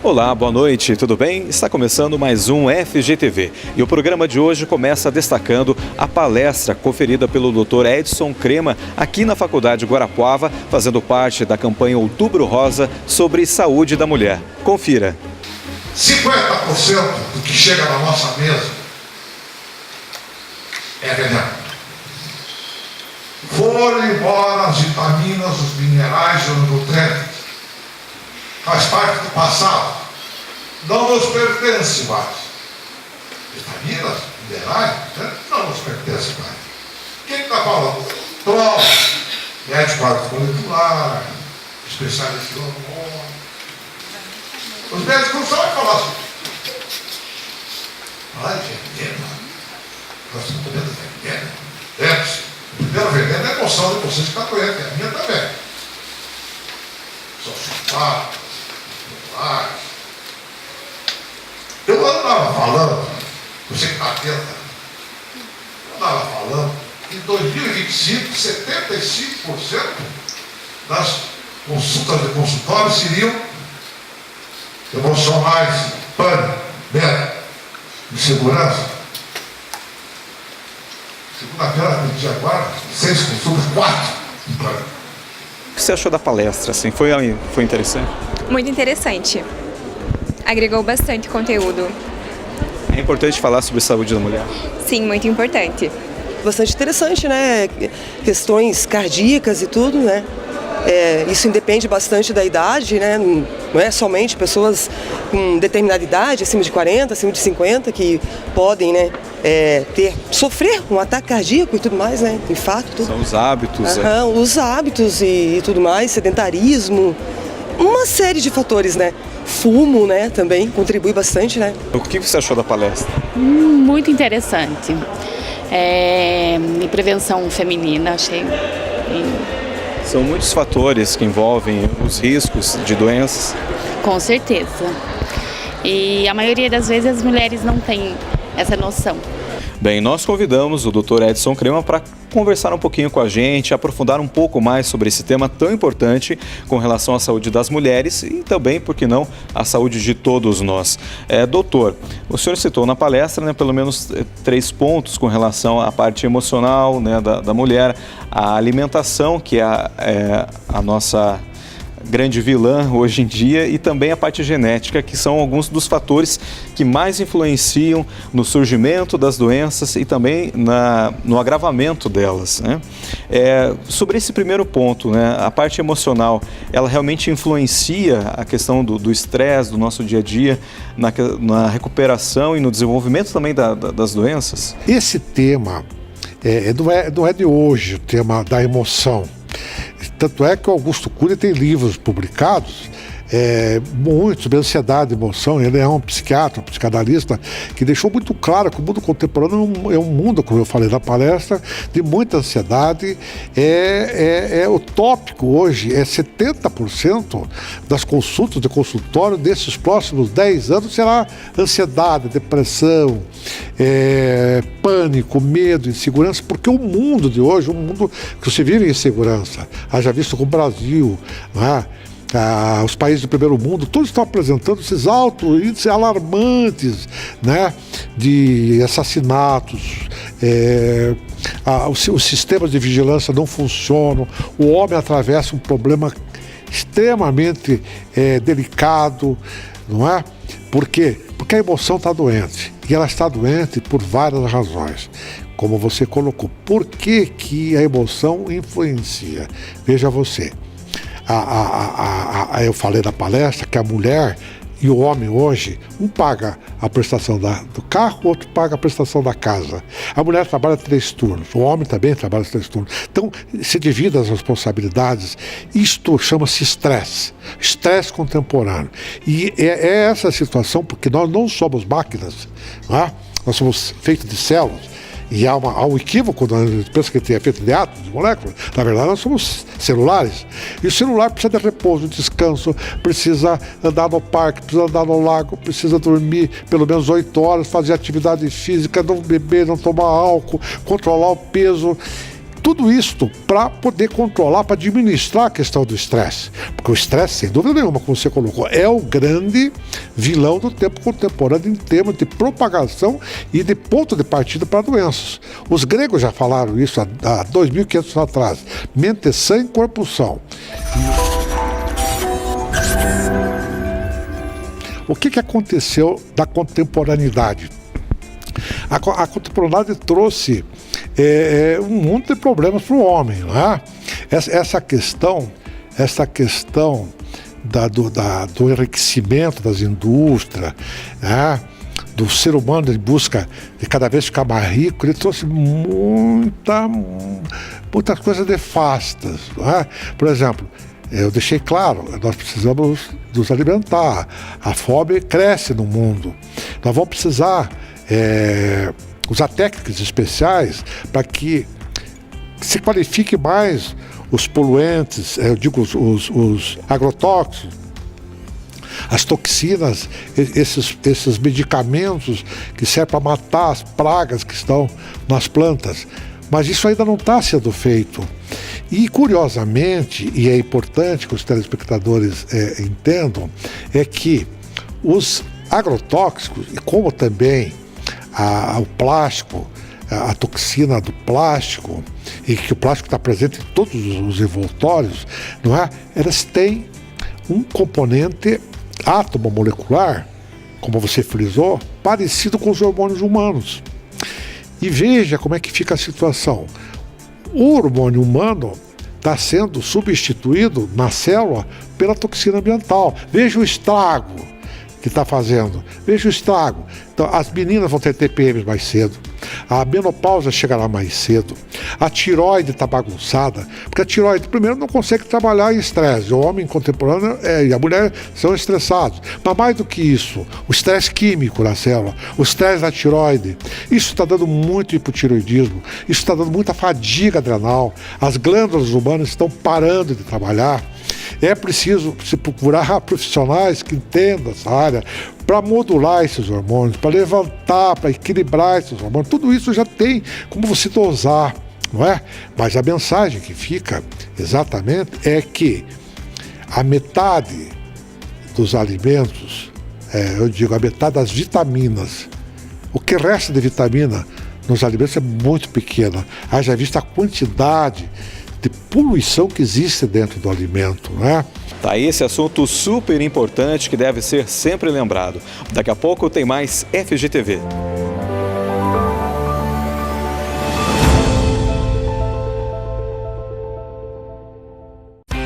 Olá, boa noite, tudo bem? Está começando mais um FGTV e o programa de hoje começa destacando a palestra conferida pelo Dr. Edson Crema aqui na Faculdade Guarapuava, fazendo parte da campanha Outubro Rosa sobre saúde da mulher. Confira. 50% do que chega na nossa mesa é veneno. Foram embora as vitaminas, os minerais e os nutrientes. Faz parte do passado. Não nos pertence mais. Vitaminas, minerais, não nos pertence mais. Quem está falando? Troll, médico molecular, especialista em hormônio. Os médicos não sabem falar assim. Ai, veneno. Nós estamos comendo veneno. Lembre-se, o primeiro veneno é a emoção de vocês que está doente, é a minha também. São sulfatos, minerais. Eu andava falando, você que está atenta, eu andava falando que em 2025, 75% das consultas de consultório seriam emocionais, pânico, medo, insegurança. Segunda-feira, no dia agora, 6 consultas, 4 de pânico. O que você achou da palestra? Assim, foi interessante? Muito interessante. Agregou bastante conteúdo. É importante falar sobre saúde da mulher? Sim, muito importante. Bastante interessante, né? Questões cardíacas e tudo, né? Isso independe bastante da idade, né? Não é somente pessoas com determinada idade, acima de 40, acima de 50, que podem, né? Sofrer um ataque cardíaco e tudo mais, né? Infarto, tudo. São os hábitos. Os hábitos e tudo mais, sedentarismo, uma série de fatores, né? Fumo, né? Também contribui bastante, né? O que você achou da palestra? Muito interessante. E prevenção feminina, achei. São muitos fatores que envolvem os riscos de doenças. Com certeza. E a maioria das vezes as mulheres não têm essa noção. Bem, nós convidamos o Dr. Edson Crema para conversar um pouquinho com a gente, aprofundar um pouco mais sobre esse tema tão importante com relação à saúde das mulheres e também, por que não, à saúde de todos nós. Doutor, o senhor citou na palestra, né, pelo menos 3 pontos com relação à parte emocional, né, da mulher, a alimentação, que é a nossa grande vilã hoje em dia, e também a parte genética, que são alguns dos fatores que mais influenciam no surgimento das doenças e também no agravamento delas, né? Sobre esse primeiro ponto, né, a parte emocional, ela realmente influencia a questão do estresse do nosso dia a dia, na recuperação e no desenvolvimento também das doenças? Esse tema não é de hoje, o tema da emoção. Tanto é que o Augusto Cury tem livros publicados, muito sobre ansiedade e emoção. Ele é um psiquiatra, um psicanalista, que deixou muito claro que o mundo contemporâneo é um mundo, como eu falei na palestra, de muita ansiedade. O tópico hoje é 70% das consultas de consultório desses próximos 10 anos será ansiedade, depressão, pânico, medo, insegurança, porque o mundo de hoje, um mundo que você vive em insegurança, haja visto com o Brasil, né? Os países do primeiro mundo, todos estão apresentando esses altos índices alarmantes, né, de assassinatos, os sistemas de vigilância não funcionam, o homem atravessa um problema extremamente delicado, não é? Por quê? Porque a emoção está doente, e ela está doente por várias razões. Como você colocou, por que a emoção influencia? Veja você. Eu falei na palestra que a mulher e o homem hoje, um paga a prestação do carro, o outro paga a prestação da casa. A mulher trabalha 3 turnos, o homem também trabalha 3 turnos. Então, se divide as responsabilidades. Isto chama-se estresse contemporâneo. E é essa situação, porque nós não somos máquinas, não é? Nós somos feitos de células. E há um equívoco, a gente pensa que é feito de átomos, de moléculas. Na verdade, nós somos celulares. E o celular precisa de repouso, descanso, precisa andar no parque, precisa andar no lago, precisa dormir pelo menos 8 horas, fazer atividade física, não beber, não tomar álcool, controlar o peso. Tudo isso para poder controlar, para administrar a questão do estresse. Porque o estresse, sem dúvida nenhuma, como você colocou, é o grande vilão do tempo contemporâneo em termos de propagação e de ponto de partida para doenças. Os gregos já falaram isso há 2.500 anos atrás. Mente sã em corpo são. O que aconteceu da contemporaneidade? A contemporaneidade trouxe um monte de problemas para o homem, não é? Essa questão do enriquecimento das indústrias, né? Do ser humano em busca de cada vez ficar mais rico, ele trouxe muitas coisas nefastas, não é? Por exemplo, eu deixei claro, nós precisamos nos alimentar, a fome cresce no mundo, nós vamos precisar usar técnicas especiais para que se qualifique mais os poluentes, eu digo os agrotóxicos, as toxinas, esses medicamentos que servem para matar as pragas que estão nas plantas. Mas isso ainda não está sendo feito. E, curiosamente, e é importante que os telespectadores entendam, é que os agrotóxicos, e como também o plástico, a toxina do plástico, e que o plástico está presente em todos os envoltórios, não é? Elas têm um componente átomo molecular, como você frisou, parecido com os hormônios humanos. E veja como é que fica a situação. O hormônio humano está sendo substituído na célula pela toxina ambiental. Veja o estrago que está fazendo. Veja o estrago. Então, as meninas vão ter TPM mais cedo. A menopausa chegará mais cedo. A tireoide está bagunçada, porque a tireoide, primeiro, não consegue trabalhar em estresse. O homem contemporâneo e a mulher são estressados. Mas mais do que isso, o estresse químico na célula, o estresse da tireoide, isso está dando muito hipotireoidismo, isso está dando muita fadiga adrenal. As glândulas humanas estão parando de trabalhar. É preciso se procurar profissionais que entendam essa área para modular esses hormônios, para levantar, para equilibrar esses hormônios. Tudo isso já tem como você dosar, não é? Mas a mensagem que fica exatamente é que a metade dos alimentos, eu digo a metade das vitaminas, o que resta de vitamina nos alimentos é muito pequena. Haja vista a quantidade de poluição que existe dentro do alimento, né? Tá aí esse assunto super importante que deve ser sempre lembrado. Daqui a pouco tem mais FGTV.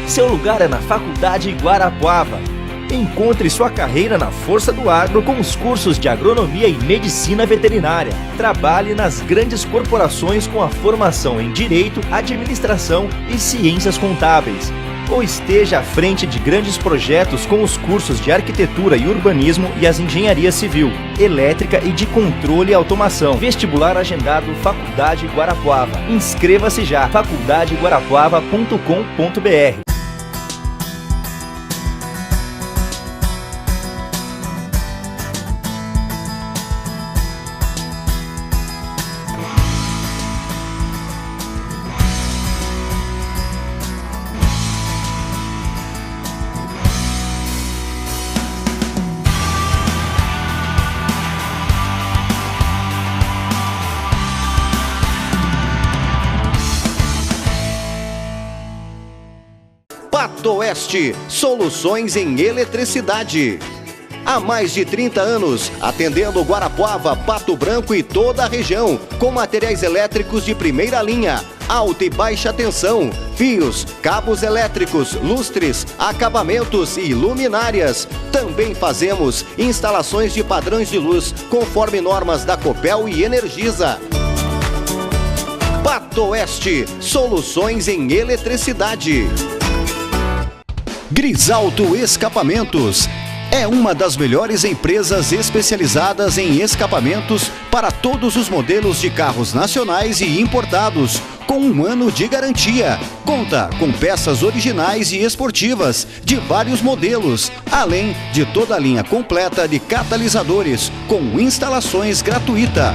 Seu lugar é na Faculdade Guarapuava. Encontre sua carreira na força do agro com os cursos de agronomia e medicina veterinária. Trabalhe nas grandes corporações com a formação em direito, administração e ciências contábeis. Ou esteja à frente de grandes projetos com os cursos de arquitetura e urbanismo e as engenharia civil, elétrica e de controle e automação. Vestibular agendado Faculdade Guarapuava. Inscreva-se já, faculdadeguarapuava.com.br. Pato Oeste, soluções em eletricidade. Há mais de 30 anos, atendendo Guarapuava, Pato Branco e toda a região, com materiais elétricos de primeira linha, alta e baixa tensão, fios, cabos elétricos, lustres, acabamentos e luminárias. Também fazemos instalações de padrões de luz, conforme normas da Copel e Energisa. Pato Oeste, soluções em eletricidade. Grisalto Escapamentos é uma das melhores empresas especializadas em escapamentos para todos os modelos de carros nacionais e importados, com 1 ano de garantia. Conta com peças originais e esportivas de vários modelos, além de toda a linha completa de catalisadores, com instalações gratuitas.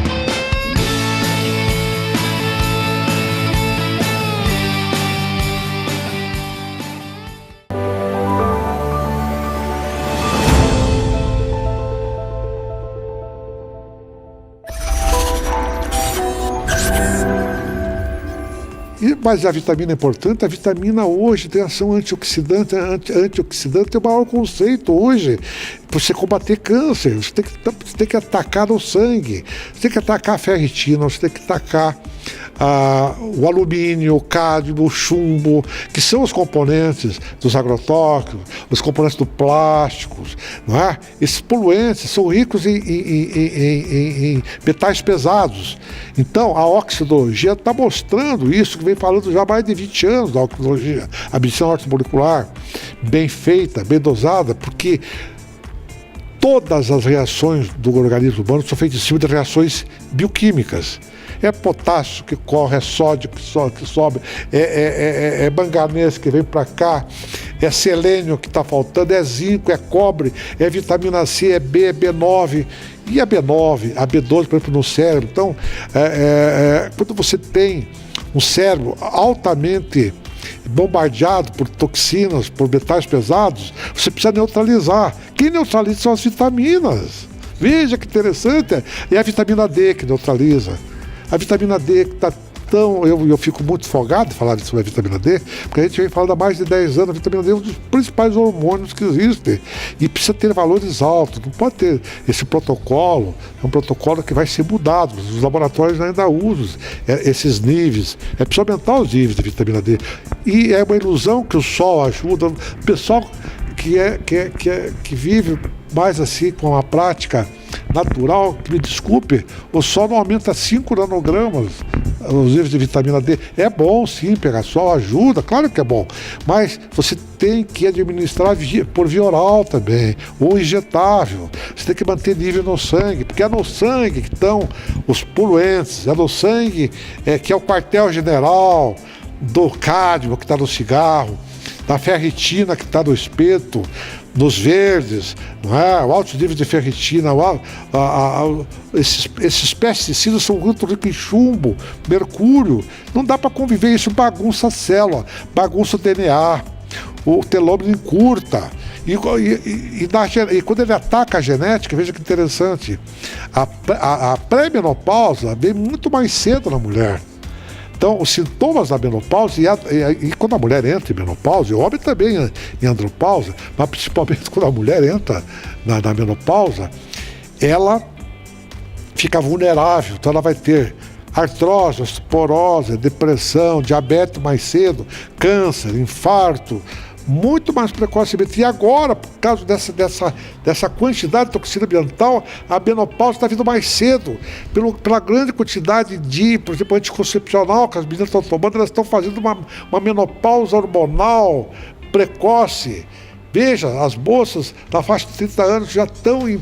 Mas a vitamina é importante, a vitamina hoje tem ação antioxidante, antioxidante é o maior conceito hoje. Para você combater câncer, você tem que atacar no sangue, você tem que atacar a ferritina, você tem que atacar o alumínio, o cádmio, o chumbo, que são os componentes dos agrotóxicos, os componentes dos plásticos, não é? Esses poluentes são ricos em metais pesados. Então, a oxidologia está mostrando isso, que vem falando já há mais de 20 anos da oxidologia, a medicina ortomolecular, bem feita, bem dosada, porque todas as reações do organismo humano são feitas em cima de reações bioquímicas. É potássio que corre, é sódio que sobe, é manganês que vem para cá, é selênio que está faltando, é zinco, é cobre, é vitamina C, é B, é B9. E a B9, a B12, por exemplo, no cérebro. Então, quando você tem um cérebro altamente bombardeado por toxinas, por metais pesados, você precisa neutralizar. Quem neutraliza são as vitaminas. Veja que interessante. É a vitamina D que neutraliza. A vitamina D que está tão... Eu fico muito folgado de falar sobre a vitamina D, porque a gente vem falando há mais de 10 anos, a vitamina D é um dos principais hormônios que existem. E precisa ter valores altos, não pode ter esse protocolo, é um protocolo que vai ser mudado, os laboratórios ainda usam esses níveis, é preciso aumentar os níveis de vitamina D. E é uma ilusão que o sol ajuda, o pessoal que vive mais assim com a prática natural, que me desculpe, o sol não aumenta 5 nanogramas os níveis de vitamina D. É bom sim, pegar sol ajuda, claro que é bom, mas você tem que administrar por via oral também, ou injetável. Você tem que manter nível no sangue, porque é no sangue que estão os poluentes, é no sangue que é o quartel-general do cádmio que está no cigarro, da ferritina que está no espeto, nos verdes, não é? O alto nível de ferritina, esses pesticidas são muito ricos em chumbo, mercúrio. Não dá para conviver, isso bagunça a célula, bagunça o DNA, o telômero encurta. E quando ele ataca a genética, veja que interessante, a pré-menopausa vem muito mais cedo na mulher. Então, os sintomas da menopausa, e quando a mulher entra em menopausa, o homem também em andropausa, mas principalmente quando a mulher entra na menopausa, ela fica vulnerável. Então, ela vai ter artrose, osteoporose, depressão, diabetes mais cedo, câncer, infarto, muito mais precocemente. E agora, por causa dessa quantidade de toxina ambiental, a menopausa está vindo mais cedo. Pela grande quantidade de, por exemplo, anticoncepcional que as meninas estão tomando, elas estão fazendo uma menopausa hormonal precoce. Veja, as moças na faixa de 30 anos já estão em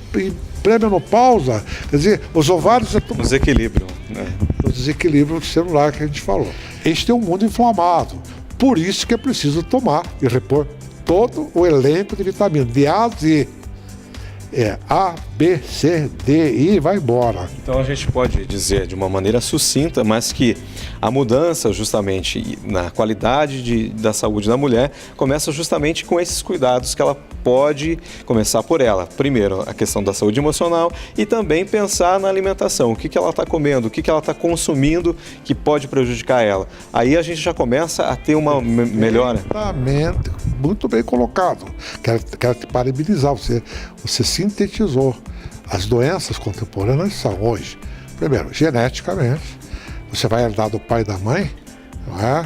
pré-menopausa. Quer dizer, os ovários já estão... No desequilíbrio, né? No desequilíbrio celular que a gente falou. Este é um mundo inflamado. Por isso que é preciso tomar e repor todo o elenco de vitamina, de A a Z. A, B, C, D, I, vai embora. Então a gente pode dizer de uma maneira sucinta, mas que a mudança justamente na qualidade da saúde da mulher começa justamente com esses cuidados que ela pode começar por ela. Primeiro, a questão da saúde emocional e também pensar na alimentação. O que ela está comendo, o que ela está consumindo que pode prejudicar ela. Aí a gente já começa a ter uma melhora. Exatamente, muito bem colocado. Quero te parabenizar, você sintetizou. As doenças contemporâneas são hoje, primeiro, geneticamente, você vai herdar do pai e da mãe, não é?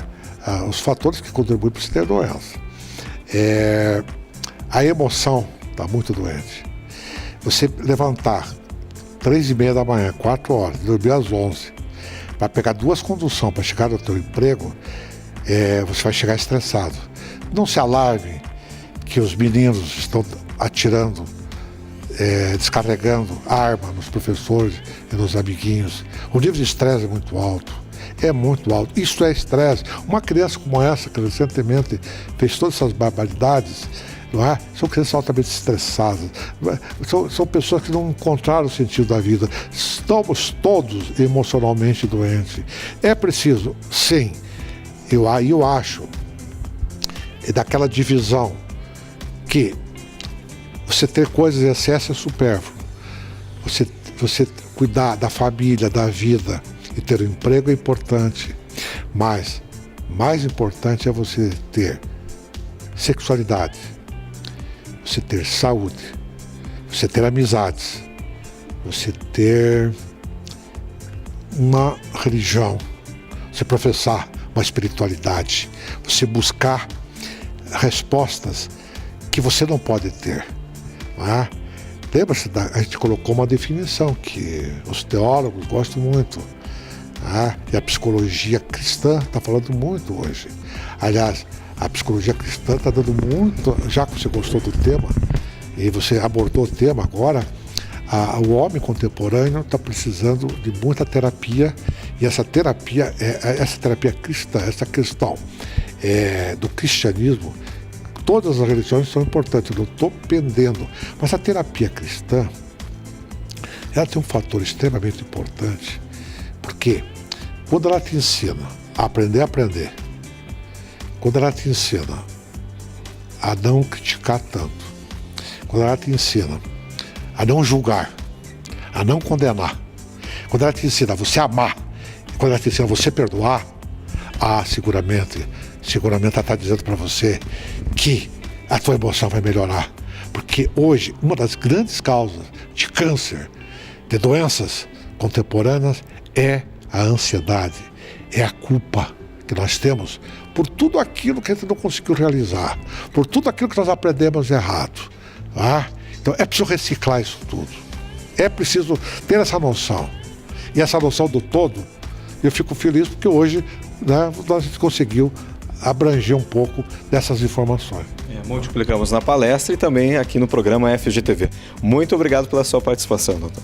Os fatores que contribuem para você ter doença. A emoção está muito doente. Você levantar 3h30 da manhã, 4 horas, dormir às 11, para pegar 2 conduções para chegar no teu emprego, você vai chegar estressado. Não se alarme que os meninos estão atirando, descarregando arma nos professores e nos amiguinhos. O nível de estresse é muito alto. É muito alto. Isso é estresse. Uma criança como essa, que recentemente fez todas essas barbaridades, não é? São crianças altamente estressadas. São pessoas que não encontraram o sentido da vida. Estamos todos emocionalmente doentes. É preciso, sim, eu acho, daquela divisão que você ter coisas em excesso é supérfluo. Você cuidar da família, da vida e ter um emprego é importante. Mas mais importante é você ter sexualidade, você ter saúde, você ter amizades, você ter uma religião, você professar uma espiritualidade, você buscar respostas que você não pode ter. Não é? Lembra-se, a gente colocou uma definição que os teólogos gostam muito, e a psicologia cristã está falando muito hoje. Aliás, a psicologia cristã está dando muito, já que você gostou do tema, e você abordou o tema agora, o homem contemporâneo está precisando de muita terapia, e essa terapia cristã, essa questão do cristianismo. Todas as religiões são importantes, eu não estou pendendo, mas a terapia cristã, ela tem um fator extremamente importante, porque quando ela te ensina a aprender, quando ela te ensina a não criticar tanto, quando ela te ensina a não julgar, a não condenar, quando ela te ensina a você amar, quando ela te ensina a você perdoar, seguramente ela está dizendo para você que a tua emoção vai melhorar. Porque hoje, uma das grandes causas de câncer, de doenças contemporâneas, é a ansiedade, é a culpa que nós temos por tudo aquilo que a gente não conseguiu realizar, por tudo aquilo que nós aprendemos errado. Então é preciso reciclar isso tudo. É preciso ter essa noção. E essa noção do todo, eu fico feliz porque hoje nós conseguimos abranger um pouco dessas informações. Multiplicamos na palestra e também aqui no programa FGTV. Muito obrigado pela sua participação, doutor.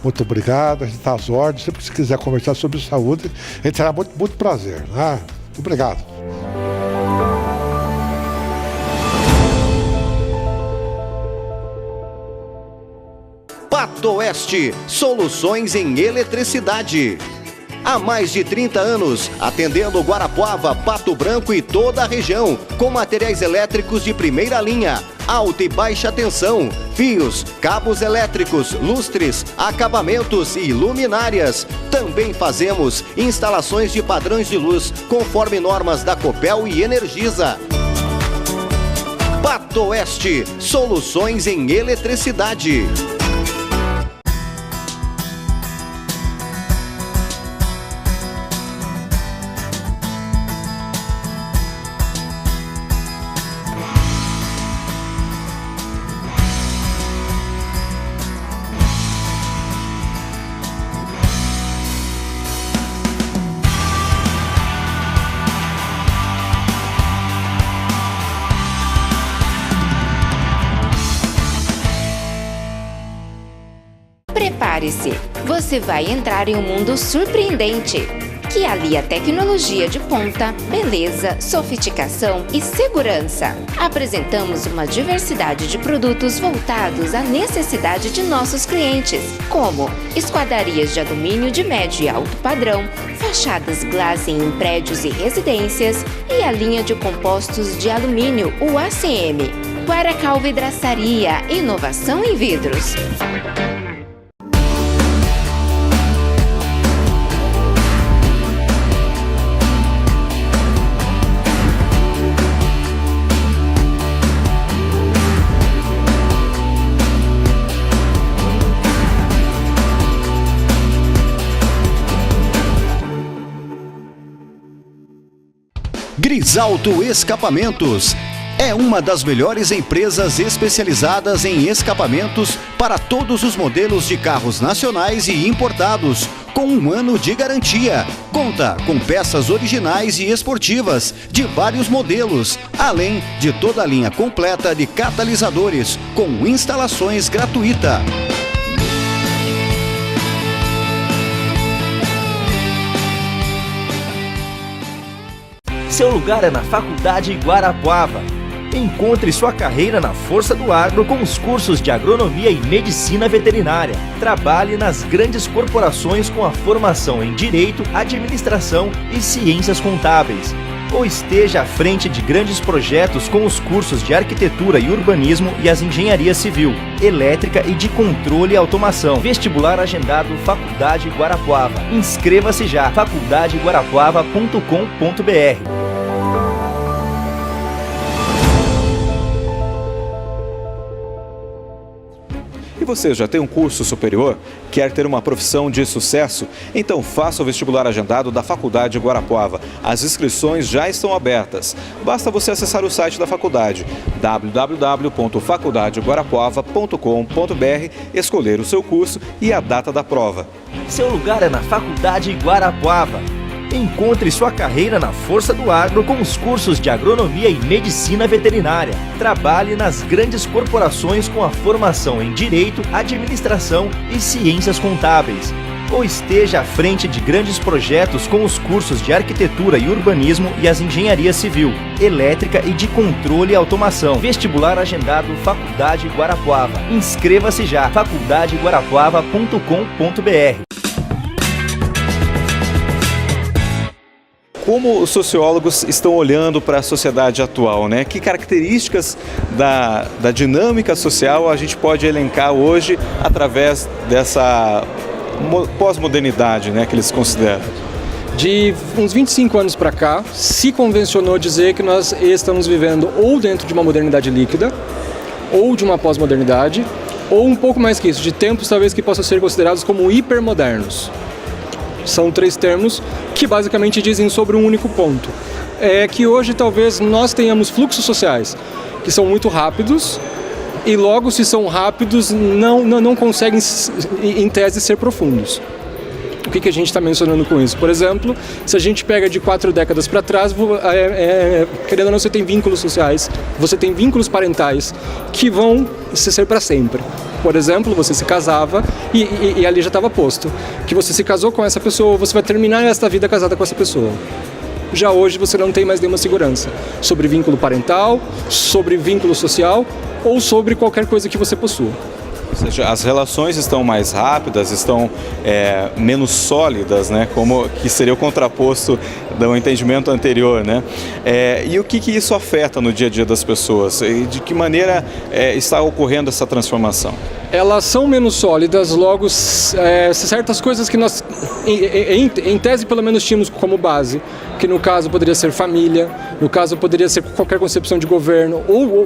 Muito obrigado, a gente está às ordens. Sempre que você quiser conversar sobre saúde, a gente terá muito prazer. Muito obrigado. Pato Oeste, soluções em eletricidade. Há mais de 30 anos, atendendo Guarapuava, Pato Branco e toda a região, com materiais elétricos de primeira linha, alta e baixa tensão, fios, cabos elétricos, lustres, acabamentos e luminárias. Também fazemos instalações de padrões de luz, conforme normas da Copel e Energisa. Pato Oeste, soluções em eletricidade. Prepare-se, você vai entrar em um mundo surpreendente, que alia tecnologia de ponta, beleza, sofisticação e segurança. Apresentamos uma diversidade de produtos voltados à necessidade de nossos clientes, como esquadarias de alumínio de médio e alto padrão, fachadas glass em prédios e residências e a linha de compostos de alumínio, o ACM. Guaracal Vidraçaria, inovação em vidros. Grisalto Escapamentos é uma das melhores empresas especializadas em escapamentos para todos os modelos de carros nacionais e importados, com 1 ano de garantia. Conta com peças originais e esportivas de vários modelos, além de toda a linha completa de catalisadores, com instalações gratuitas. Seu lugar é na Faculdade Guarapuava. Encontre sua carreira na força do agro com os cursos de agronomia e medicina veterinária. Trabalhe nas grandes corporações com a formação em direito, administração e ciências contábeis. Ou esteja à frente de grandes projetos com os cursos de arquitetura e urbanismo e as engenharia civil, elétrica e de controle e automação. Vestibular agendado Faculdade Guarapuava. Inscreva-se já, faculdadeguarapuava.com.br. você já tem um curso superior, quer ter uma profissão de sucesso? Então faça o vestibular agendado da Faculdade Guarapuava. As inscrições já estão abertas. Basta você acessar o site da faculdade, www.faculdadeguarapuava.com.br, escolher o seu curso e a data da prova. Seu lugar é na Faculdade Guarapuava. Encontre sua carreira na força do agro com os cursos de agronomia e medicina veterinária. Trabalhe nas grandes corporações com a formação em direito, administração e ciências contábeis. Ou esteja à frente de grandes projetos com os cursos de arquitetura e urbanismo e as engenharia civil, elétrica e de controle e automação. Vestibular agendado Faculdade Guarapuava. Inscreva-se já, faculdadeguarapuava.com.br. Como os sociólogos estão olhando para a sociedade atual, né? Que características da dinâmica social a gente pode elencar hoje através dessa pós-modernidade, né, que eles consideram? De uns 25 anos para cá, se convencionou dizer que nós estamos vivendo ou dentro de uma modernidade líquida, ou de uma pós-modernidade, ou um pouco mais que isso, de tempos talvez que possam ser considerados como hipermodernos. São 3 termos que basicamente dizem sobre um único ponto. É que hoje talvez nós tenhamos fluxos sociais que são muito rápidos e logo se são rápidos não conseguem em tese ser profundos. O que a gente está mencionando com isso? Por exemplo, se a gente pega de 4 décadas para trás, querendo ou não, você tem vínculos sociais, você tem vínculos parentais que vão ser para sempre. Por exemplo, você se casava e ali já estava posto que você se casou com essa pessoa, você vai terminar esta vida casada com essa pessoa. Já hoje você não tem mais nenhuma segurança sobre vínculo parental, sobre vínculo social ou sobre qualquer coisa que você possua. Ou seja, as relações estão mais rápidas, estão menos sólidas, né? Como que seria o contraposto do entendimento anterior, né? E o que isso afeta no dia a dia das pessoas? E de que maneira está ocorrendo essa transformação? Elas são menos sólidas, logo certas coisas que nós, em tese pelo menos, tínhamos como base, que no caso poderia ser família, no caso poderia ser qualquer concepção de governo, ou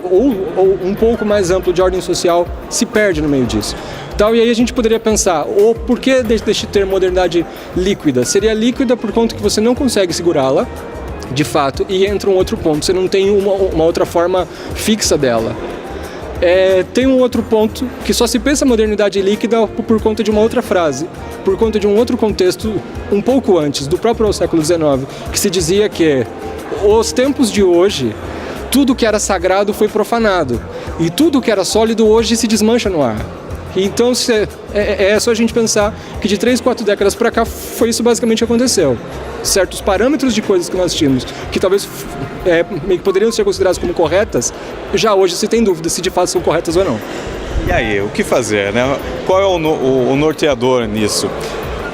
um pouco mais amplo de ordem social, se perde no meio disso. E aí a gente poderia pensar, por que deste ter modernidade líquida? Seria líquida por conta que você não consegue segurá-la, de fato, e entra um outro ponto, você não tem uma outra forma fixa dela. Tem um outro ponto que só se pensa modernidade líquida por conta de uma outra frase, por conta de um outro contexto um pouco antes, do próprio século XIX, que se dizia que os tempos de hoje, tudo que era sagrado foi profanado e tudo que era sólido hoje se desmancha no ar. Então é só a gente pensar que de 3, 4 décadas para cá foi isso basicamente que aconteceu. Certos parâmetros de coisas que nós tínhamos, que talvez poderiam ser consideradas como corretas, já hoje se tem dúvida se de fato são corretas ou não. E aí, o que fazer, né? Qual é o norteador nisso?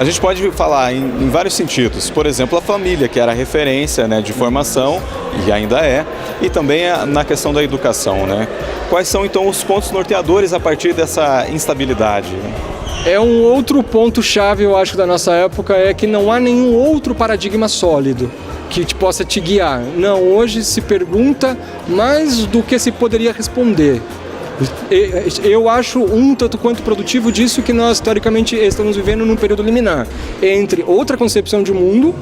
A gente pode falar em vários sentidos. Por exemplo, a família, que era a referência, né, de formação, e ainda e também na questão da educação, né? Quais são, então, os pontos norteadores a partir dessa instabilidade? Um outro ponto-chave, eu acho, da nossa época é que não há nenhum outro paradigma sólido que possa te guiar. Não, hoje se pergunta mais do que se poderia responder. Eu acho um tanto quanto produtivo disso que nós, teoricamente, estamos vivendo num período liminar entre outra concepção de mundo,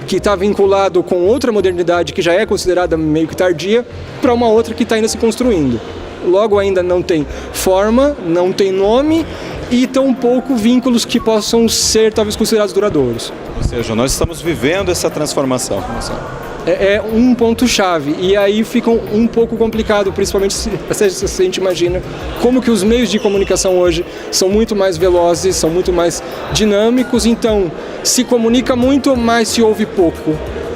que está vinculado com outra modernidade que já é considerada meio que tardia, para uma outra que está ainda se construindo. Logo, ainda não tem forma, não tem nome e tão pouco vínculos que possam ser talvez considerados duradouros. Ou seja, nós estamos vivendo essa transformação. É um ponto-chave, e aí fica um pouco complicado, principalmente se a gente imagina como que os meios de comunicação hoje são muito mais velozes, são muito mais dinâmicos, então se comunica muito, mas se ouve pouco.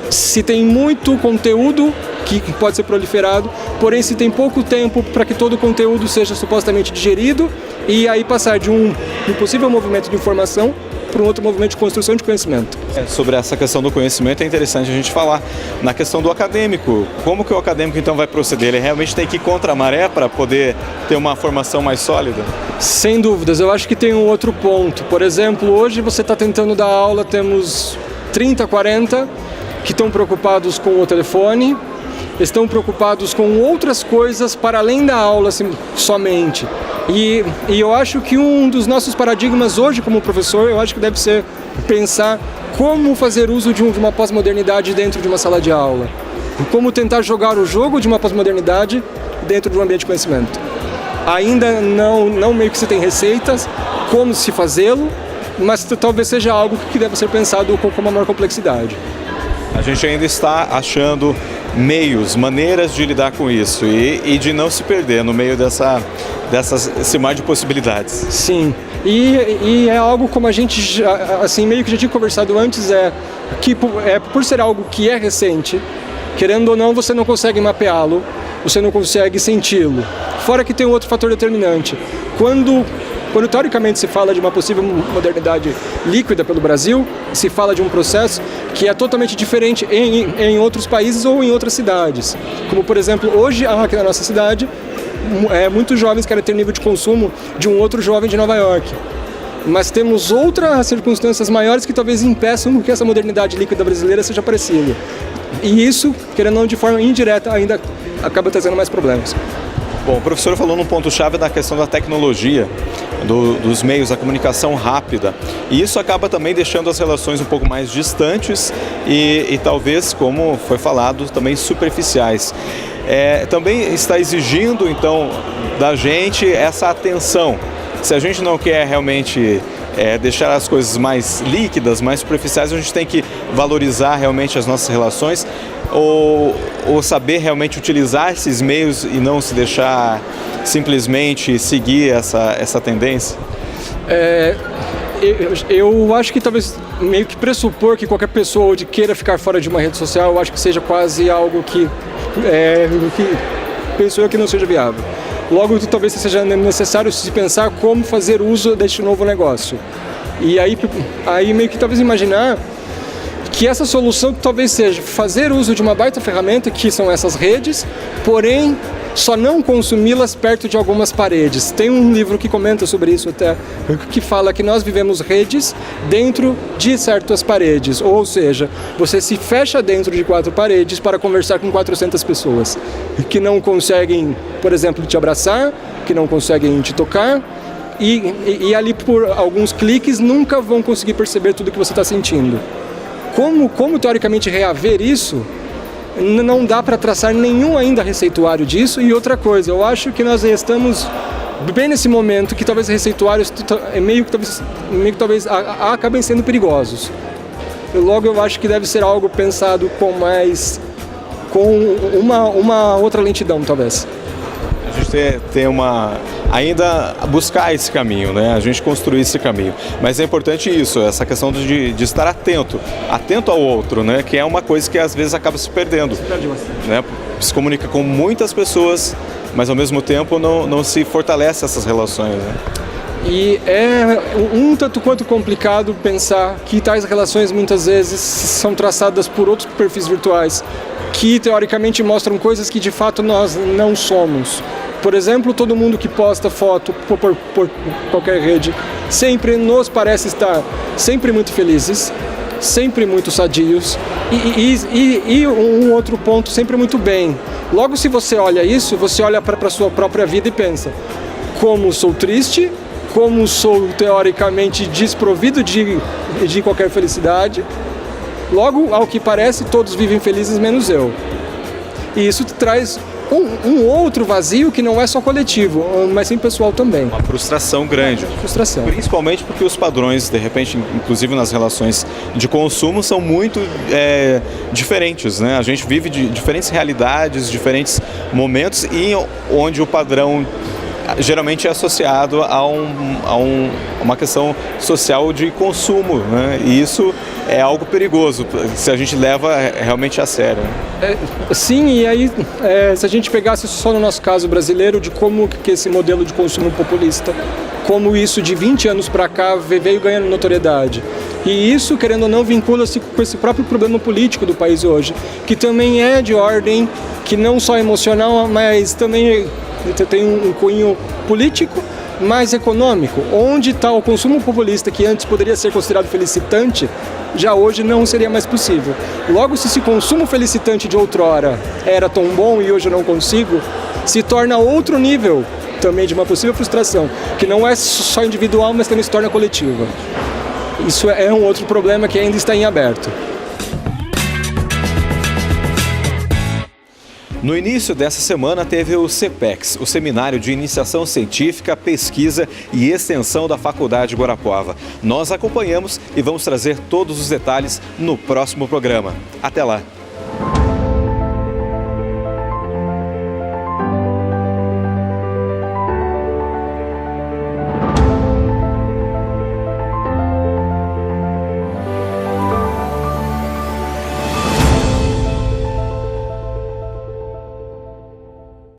Se tem muito conteúdo que pode ser proliferado, porém se tem pouco tempo para que todo o conteúdo seja supostamente digerido, e aí passar de um possível movimento de informação para um outro movimento de construção de conhecimento. Sobre essa questão do conhecimento é interessante a gente falar na questão do acadêmico. Como que o acadêmico então vai proceder? Ele realmente tem que ir contra a maré para poder ter uma formação mais sólida? Sem dúvidas, eu acho que tem um outro ponto. Por exemplo, hoje você está tentando dar aula, temos 30, 40 que estão preocupados com o telefone, estão preocupados com outras coisas para além da aula somente. E eu acho que um dos nossos paradigmas hoje como professor, eu acho que deve ser pensar como fazer uso de uma pós-modernidade dentro de uma sala de aula. Como tentar jogar o jogo de uma pós-modernidade dentro de um ambiente de conhecimento. Ainda não meio que se tem receitas, como se fazê-lo, mas talvez seja algo que deve ser pensado com uma maior complexidade. A gente ainda está achando meios, maneiras de lidar com isso e de não se perder no meio desse mar de possibilidades. Sim, e é algo como a gente, assim, meio que já tinha conversado antes, que por ser algo que é recente, querendo ou não, você não consegue mapeá-lo, você não consegue senti-lo. Fora que tem um outro fator determinante. Quando teoricamente se fala de uma possível modernidade líquida pelo Brasil, se fala de um processo que é totalmente diferente em outros países ou em outras cidades. Como, por exemplo, hoje aqui na nossa cidade, muitos jovens querem ter nível de consumo de um outro jovem de Nova York. Mas temos outras circunstâncias maiores que talvez impeçam que essa modernidade líquida brasileira seja parecida. E isso, querendo ou não, de forma indireta, ainda acaba trazendo mais problemas. Bom, o professor falou num ponto-chave da questão da tecnologia, dos meios, da comunicação rápida. E isso acaba também deixando as relações um pouco mais distantes e talvez, como foi falado, também superficiais. Também está exigindo, então, da gente essa atenção. Se a gente não quer realmente deixar as coisas mais líquidas, mais superficiais, a gente tem que valorizar realmente as nossas relações ou saber realmente utilizar esses meios e não se deixar simplesmente seguir essa tendência? Eu acho que talvez meio que pressupor que qualquer pessoa hoje queira ficar fora de uma rede social, eu acho que seja quase algo que penso eu que não seja viável. Logo, talvez seja necessário se pensar como fazer uso deste novo negócio. E aí meio que talvez imaginar que essa solução talvez seja fazer uso de uma baita ferramenta, que são essas redes, porém só não consumi-las perto de algumas paredes. Tem um livro que comenta sobre isso até, que fala que nós vivemos redes dentro de certas paredes, ou seja, você se fecha dentro de 4 paredes para conversar com 400 pessoas, que não conseguem, por exemplo, te abraçar, que não conseguem te tocar, e ali por alguns cliques nunca vão conseguir perceber tudo que você está sentindo. Como teoricamente reaver isso, não dá para traçar nenhum ainda receituário disso. E outra coisa, eu acho que nós estamos bem nesse momento que talvez receituários meio que talvez acabem sendo perigosos. Logo, eu acho que deve ser algo pensado com uma outra lentidão, talvez. A gente tem ainda buscar esse caminho, né? A gente construir esse caminho. Mas é importante isso, essa questão de estar atento ao outro, né? Que é uma coisa que às vezes acaba se perdendo. Né? Se comunica com muitas pessoas, mas ao mesmo tempo não se fortalece essas relações, né? E é um tanto quanto complicado pensar que tais relações muitas vezes são traçadas por outros perfis virtuais que teoricamente mostram coisas que de fato nós não somos. Por exemplo, todo mundo que posta foto por qualquer rede sempre nos parece estar sempre muito felizes, sempre muito sadios e um outro ponto, sempre muito bem. Logo, se você olha isso, você olha para a sua própria vida e pensa: como sou triste, como sou teoricamente desprovido de qualquer felicidade. Logo, ao que parece, todos vivem felizes menos eu. E isso traz um outro vazio que não é só coletivo, mas sim pessoal também. Uma frustração grande. Frustração. Principalmente porque os padrões, de repente, inclusive nas relações de consumo, são muito diferentes, né? A gente vive de diferentes realidades, diferentes momentos e onde o padrão geralmente é associado a uma questão social de consumo, né? E isso é algo perigoso se a gente leva realmente a sério. Sim, e aí se a gente pegasse só no nosso caso brasileiro de como que esse modelo de consumo populista, como isso de 20 anos para cá veio ganhando notoriedade. E isso, querendo ou não, vincula-se com esse próprio problema político do país hoje, que também é de ordem, que não só emocional, mas também tem um cunho político, mais econômico, onde está o consumo populista, que antes poderia ser considerado felicitante, já hoje não seria mais possível. Logo, se esse consumo felicitante de outrora era tão bom e hoje eu não consigo, se torna outro nível também de uma possível frustração, que não é só individual, mas também se torna coletiva. Isso é um outro problema que ainda está em aberto. No início dessa semana teve o CPEX, o Seminário de Iniciação Científica, Pesquisa e Extensão da Faculdade Guarapuava. Nós acompanhamos e vamos trazer todos os detalhes no próximo programa. Até lá!